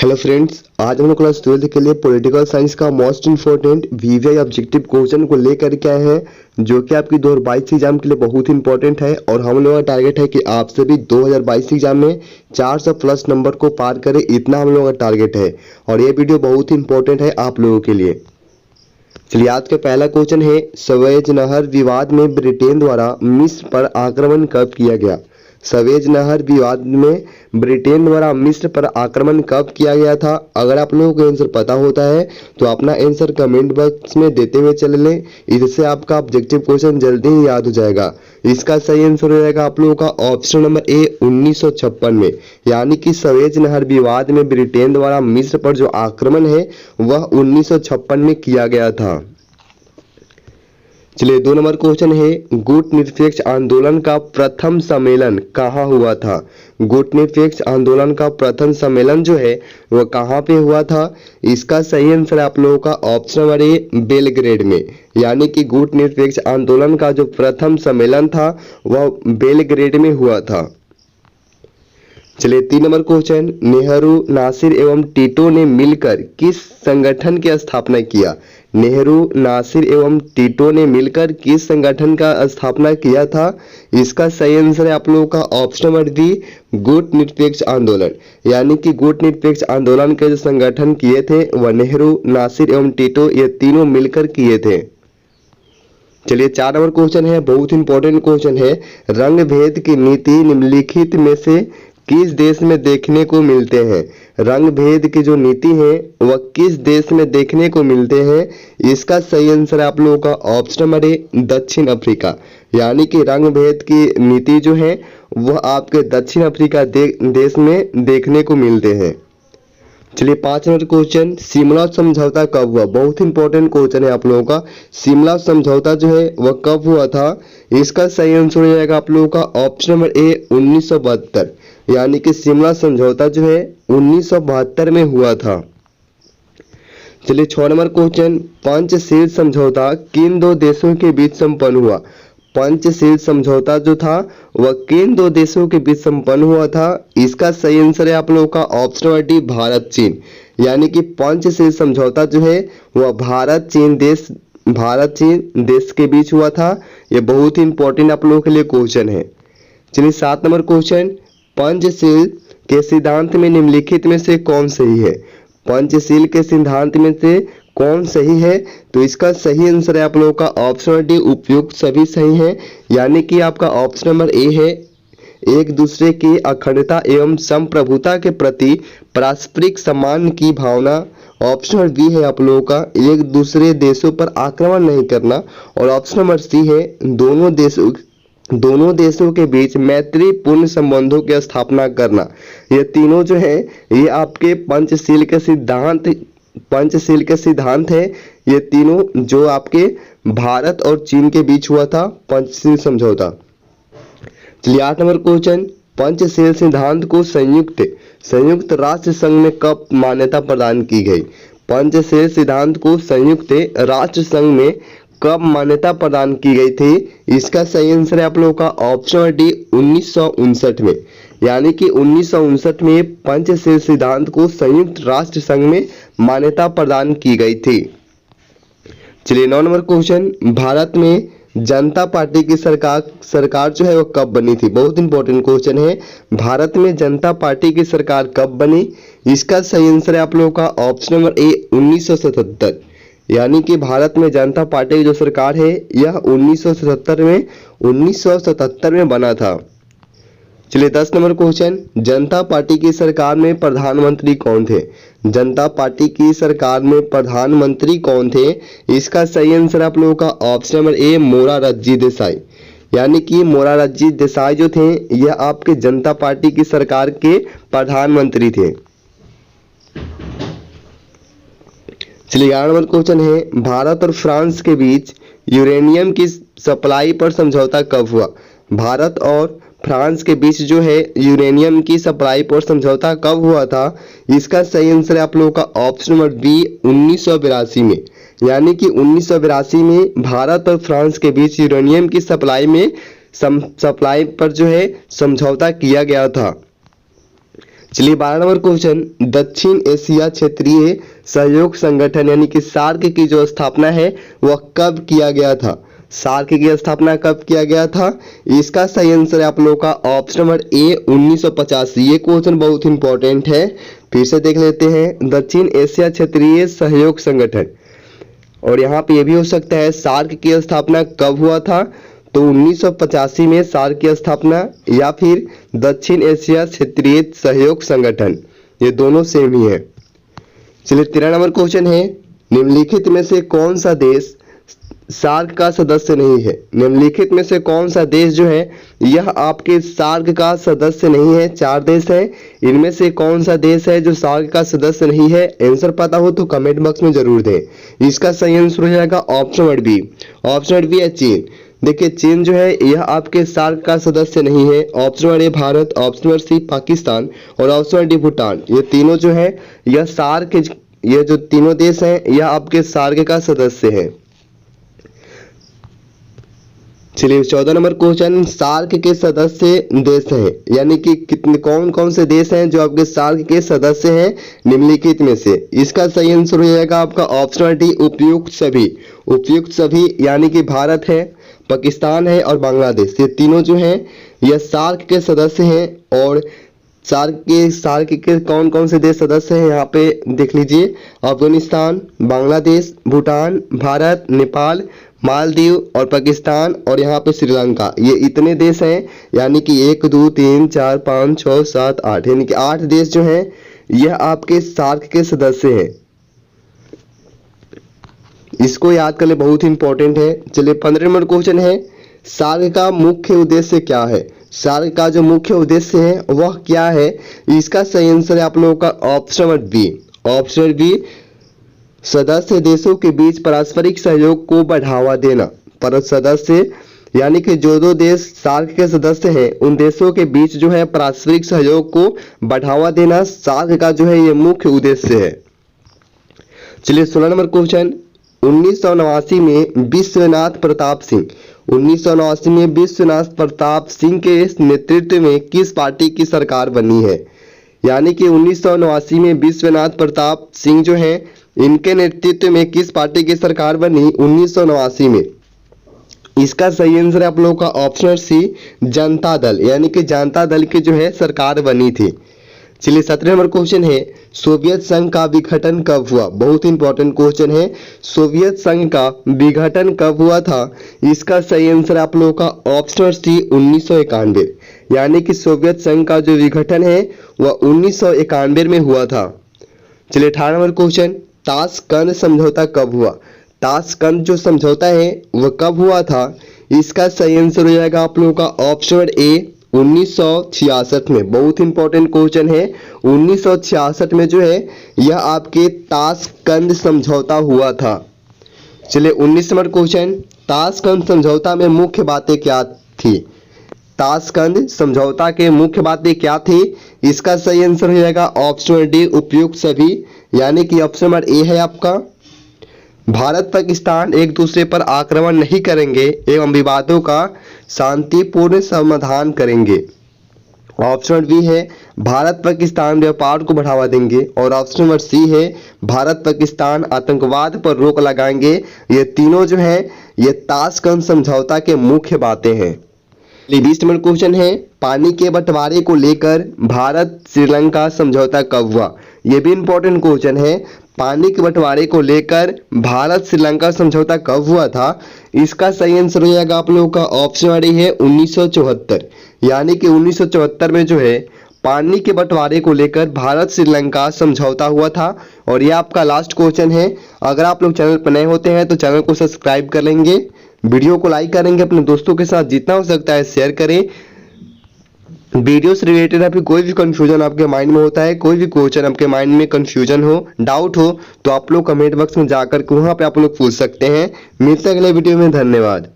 Hello friends, आज हम लोग क्लास 12 के लिए पॉलिटिकल साइंस का most important VVI objective question को लेकर के आए हैं, जो कि आपकी 2022 एग्जाम के लिए बहुत इंपॉर्टेंट है। और हम लोगों का टारगेट है कि आप सभी 2022 एग्जाम में 400 प्लस नंबर को पार करें, इतना हम लोगों का टारगेट है। और ये वीडियो बहुत इंपॉर्टेंट है आप लोगों के लिए। चलिए, आज का पहला क्वेश्चन है, सवेज नहर विवाद में ब्रिटेन द्वारा मिस्र पर आक्रमण कब किया गया? सवेज नहर विवाद में ब्रिटेन द्वारा मिस्र पर आक्रमण कब किया गया था? अगर आप लोगों को आंसर पता होता है तो अपना आंसर कमेंट बॉक्स में देते हुए चले लें, इससे आपका ऑब्जेक्टिव क्वेश्चन जल्दी ही याद हो जाएगा। इसका सही आंसर हो जाएगा आप लोगों का ऑप्शन नंबर ए 1956 में, यानी कि सवेज नहर विवाद में ब्रिटेन द्वारा मिस्र पर जो आक्रमण है वह 1956 में किया गया था। चलिए, 2 नंबर क्वेश्चन है, गुट निरपेक्ष आंदोलन का प्रथम सम्मेलन कहाँ हुआ था? गुट निरपेक्ष आंदोलन का प्रथम सम्मेलन जो है वह कहाँ पे हुआ था? इसका सही आंसर आप लोगों का ऑप्शन नंबर ए बेलग्रेड में, यानी कि गुट निरपेक्ष आंदोलन का जो प्रथम सम्मेलन था वह बेलग्रेड में हुआ था। चलिए, 3 नंबर क्वेश्चन, नेहरू, नासिर एवं टीटो ने मिलकर किस संगठन की स्थापना किया? नेहरू, नासिर एवं टीटो ने मिलकर किस संगठन का स्थापना किया था? इसका सही आंसर है आप लोगों का ऑप्शन नंबर बी गुट निरपेक्ष आंदोलन, यानी कि गुट निरपेक्ष आंदोलन के जो संगठन किए थे वह नेहरू, नासिर एवं टीटो ये तीनों मिलकर किए थे। चलिए, 4 नंबर क्वेश्चन है, बहुत इंपॉर्टेंट क्वेश्चन है, रंग भेद की नीति निम्नलिखित में से किस देश में देखने को मिलते हैं? रंग भेद की जो नीति है वह किस देश में देखने को मिलते हैं? इसका सही आंसर है आप लोगों का ऑप्शन नंबर ए दक्षिण अफ्रीका, यानी कि रंग भेद की नीति जो है वह आपके दक्षिण अफ्रीका देश में देखने को मिलते हैं। चलिए, 5 नंबर क्वेश्चन, शिमला समझौता कब हुआ? बहुत इंपॉर्टेंट क्वेश्चन है आप लोगों का। शिमला समझौता जो है वह कब हुआ था? इसका सही आंसर हो जाएगा आप लोगों का ऑप्शन नंबर ए 1972, यानी कि शिमला समझौता जो है 1972 में हुआ था। चलिए, 6 नंबर क्वेश्चन, पंचशील समझौता किन 2 देशों के बीच संपन्न हुआ? पंचशील समझौता जो था वह किन 2 देशों के बीच संपन्न हुआ था? इसका सही आंसर है आप लोगों का ऑप्शन नंबर डी भारत चीन, यानी कि पंचशील समझौता जो है वह भारत चीन देश के बीच हुआ था। यह बहुत ही इंपॉर्टेंट आप लोगों के लिए क्वेश्चन है। चलिए, 7 नंबर क्वेश्चन, पंचशील के सिद्धांत में निम्नलिखित में से कौन सही है? पंचशील के सिद्धांत में से कौन सही है? तो इसका सही आंसर है आप लोगों का ऑप्शन नंबर डी उपयुक्त सभी सही है, यानी कि आपका ऑप्शन नंबर ए है एक दूसरे की अखंडता एवं संप्रभुता के प्रति पारस्परिक सम्मान की भावना। ऑप्शन नंबर बी है आप लोगों का एक दूसरे देशों पर आक्रमण नहीं करना। और ऑप्शन नंबर सी है दोनों देशों के बीच मैत्रीपूर्ण संबंधों की स्थापना करना। ये तीनों जो है ये आपके पंचशील के सिद्धांत है। ये तीनों जो आपके भारत और चीन के बीच हुआ था पंचशील समझौता। चलिए, 8 नंबर क्वेश्चन, पंचशील सिद्धांत को संयुक्त राष्ट्र संघ में कब मान्यता प्रदान की गई? पंचशील सिद्धांत को संयुक्त राष्ट्र संघ में कब मान्यता प्रदान की गई थी? इसका सही आंसर है आप लोगों का ऑप्शन डी 1959 में, यानी कि 1959 में पंचशील सिद्धांत को संयुक्त राष्ट्र संघ में मान्यता प्रदान की गई थी। चलिए, 9 नंबर क्वेश्चन, भारत में जनता पार्टी की सरकार जो है वो कब बनी थी? बहुत इंपॉर्टेंट क्वेश्चन है, भारत में जनता पार्टी की सरकार कब बनी? इसका सही आंसर है आप लोगों का ऑप्शन नंबर ए 1977, यानी कि भारत में जनता पार्टी की जो सरकार है यह 1977 में बना था। चलिए, 10 नंबर क्वेश्चन, जनता पार्टी की सरकार में प्रधानमंत्री कौन थे? जनता पार्टी की सरकार में प्रधानमंत्री कौन थे? इसका सही आंसर आप लोगों का ऑप्शन नंबर ए मोरारजी देसाई, यानी कि मोरारजी देसाई जो थे यह आपके जनता पार्टी की सरकार के प्रधानमंत्री थे। चलिए, 11 नंबर क्वेश्चन है, भारत और फ्रांस के बीच यूरेनियम की सप्लाई पर समझौता कब हुआ? भारत और फ्रांस के बीच जो है यूरेनियम की सप्लाई पर समझौता कब हुआ था? इसका सही आंसर है आप लोगों का ऑप्शन नंबर बी 1982 में, यानी कि 1982 में भारत और फ्रांस के बीच यूरेनियम की सप्लाई पर जो है समझौता किया गया था। चलिए 12 नंबर क्वेश्चन, दक्षिण एशिया क्षेत्रीय सहयोग संगठन यानी कि सार्क की जो स्थापना है वह कब किया गया था? सार्क की स्थापना कब किया गया था? इसका सही आंसर है आप लोगों का ऑप्शन नंबर ए 1985। ये क्वेश्चन बहुत इंपॉर्टेंट है, फिर से देख लेते हैं। दक्षिण एशिया क्षेत्रीय सहयोग संगठन, और यहाँ पे ये भी हो सकता है सार्क की स्थापना कब हुआ था, तो 1985 में सार्क की स्थापना, या फिर दक्षिण एशिया क्षेत्रीय सहयोग संगठन, ये दोनों सेम ही है। चलिए 13 नंबर क्वेश्चन है, निम्नलिखित में से कौन सा देश सार्क का सदस्य नहीं है? निम्नलिखित में से कौन सा देश जो है यह आपके सार्क का सदस्य नहीं है? 4 देश हैं, इनमें से कौन सा देश है जो सार्क का सदस्य नहीं है? आंसर पता हो तो कमेंट बॉक्स में जरूर दें। इसका सही आंसर हो जाएगा option number B. Option number B है चीन। देखिए चीन जो है यह आपके सार्क का सदस्य नहीं है। Option number A Bharat, option number C Pakistan और ऑप्शन नंबर डी भूटान, ये तीनों जो है यह सार्क, ये जो तीनों देश हैं यह आपके सार्क का सदस्य है। चलिए 14 नंबर क्वेश्चन, सार्क के सदस्य देश हैं, यानी कि कितने कौन कौन से देश हैं जो आपके सार्क के सदस्य हैं निम्नलिखित में से? इसका सही आंसर हो जाएगा आपका ऑप्शन नंबर डी उपयुक्त सभी। उपयुक्त सभी यानी कि भारत है, पाकिस्तान है और बांग्लादेश, ये तीनों जो हैं यह सार्क के सदस्य हैं। और सार्क के कौन कौन से देश सदस्य हैं यहाँ पे देख लीजिए, अफगानिस्तान, बांग्लादेश, भूटान, भारत, नेपाल, मालदीव और पाकिस्तान और यहाँ पे श्रीलंका, ये इतने देश हैं, यानी कि 1 2 3 4 5 6 7 8, यानी कि 8 देश जो हैं यह आपके सार्क के सदस्य हैं। इसको याद कर ले, बहुत ही इंपॉर्टेंट है। चलिए 15 नंबर क्वेश्चन है, सार्क का मुख्य उद्देश्य क्या है? सार्क का जो मुख्य उद्देश्य है वह क्या है? इसका सही आंसर है आप लोगों का option number B. Option number B, सदस्य देशों के बीच पारस्परिक सहयोग को बढ़ावा देना। पर सदस्य यानी कि जो दो देश सार्क के सदस्य हैं उन देशों के बीच जो है पारस्परिक सहयोग को बढ़ावा देना सार्क का जो है ये मुख्य उद्देश्य है। चलिए 16 नंबर क्वेश्चन, 1989 में विश्वनाथ प्रताप सिंह, 1989 में विश्वनाथ प्रताप सिंह के नेतृत्व में किस पार्टी की सरकार बनी है? यानी कि 1989 में विश्वनाथ प्रताप सिंह जो है इनके नेतृत्व में किस पार्टी की सरकार बनी 1989 में? इसका सही आंसर है आप लोगों का ऑप्शन सी जनता दल, यानी कि जनता दल की जो है सरकार बनी थी। चलिए 17 नंबर क्वेश्चन है, सोवियत संघ का विघटन कब हुआ? बहुत इंपॉर्टेंट क्वेश्चन है, सोवियत संघ का विघटन कब हुआ था? इसका सही आंसर आप लोगों का ऑप्शन सी 1991, यानी कि सोवियत संघ का जो विघटन है वह 1991 में हुआ था। चलिए 18 नंबर क्वेश्चन, ताशकंद समझौता कब हुआ? ताशकंद जो समझौता है वह कब हुआ था? इसका सही आंसर हो जाएगा आप लोगों का ऑप्शन ए 1966 में। बहुत इंपॉर्टेंट क्वेश्चन है, 1966 में जो है यह आपके ताशकंद समझौता हुआ था। चलिए 19 नंबर क्वेश्चन, ताशकंद समझौता में मुख्य बातें क्या थी? ताशकंद समझौता के मुख्य बातें क्या थी? इसका सही आंसर हो जाएगा ऑप्शन डी उपयुक्त सभी, यानी कि ऑप्शन नंबर ए है आपका, भारत पाकिस्तान एक दूसरे पर आक्रमण नहीं करेंगे एवं विवादों का शांतिपूर्ण समाधान करेंगे। ऑप्शन बी है भारत पाकिस्तान व्यापार को बढ़ावा देंगे और ऑप्शन नंबर सी है भारत पाकिस्तान आतंकवाद पर रोक लगाएंगे। ये तीनों जो है ये ताशकंद समझौता के मुख्य बातें हैं। 20 नंबर क्वेश्चन है, पानी के बंटवारे को लेकर भारत श्रीलंका समझौता कब हुआ? यह भी इंपॉर्टेंट क्वेश्चन है, पानी के बंटवारे को लेकर भारत श्रीलंका समझौता कब हुआ था? इसका सही आंसर हो जाएगा आप लोगों का ऑप्शन वाली है 1974, यानी कि 1974 में जो है पानी के बंटवारे को लेकर भारत श्रीलंका समझौता हुआ था। और ये आपका लास्ट क्वेश्चन है। अगर आप लोग चैनल पर नए होते हैं तो चैनल को सब्सक्राइब कर लेंगे, वीडियो को लाइक करेंगे, अपने दोस्तों के साथ जितना हो सकता है शेयर करें। वीडियो से रिलेटेड आपकी कोई भी कंफ्यूजन आपके माइंड में होता है, कोई भी क्वेश्चन आपके माइंड में कंफ्यूजन हो, डाउट हो, तो आप लोग कमेंट बॉक्स में जाकर वहां पे आप लोग पूछ सकते हैं। मिलते हैं अगले वीडियो में, धन्यवाद।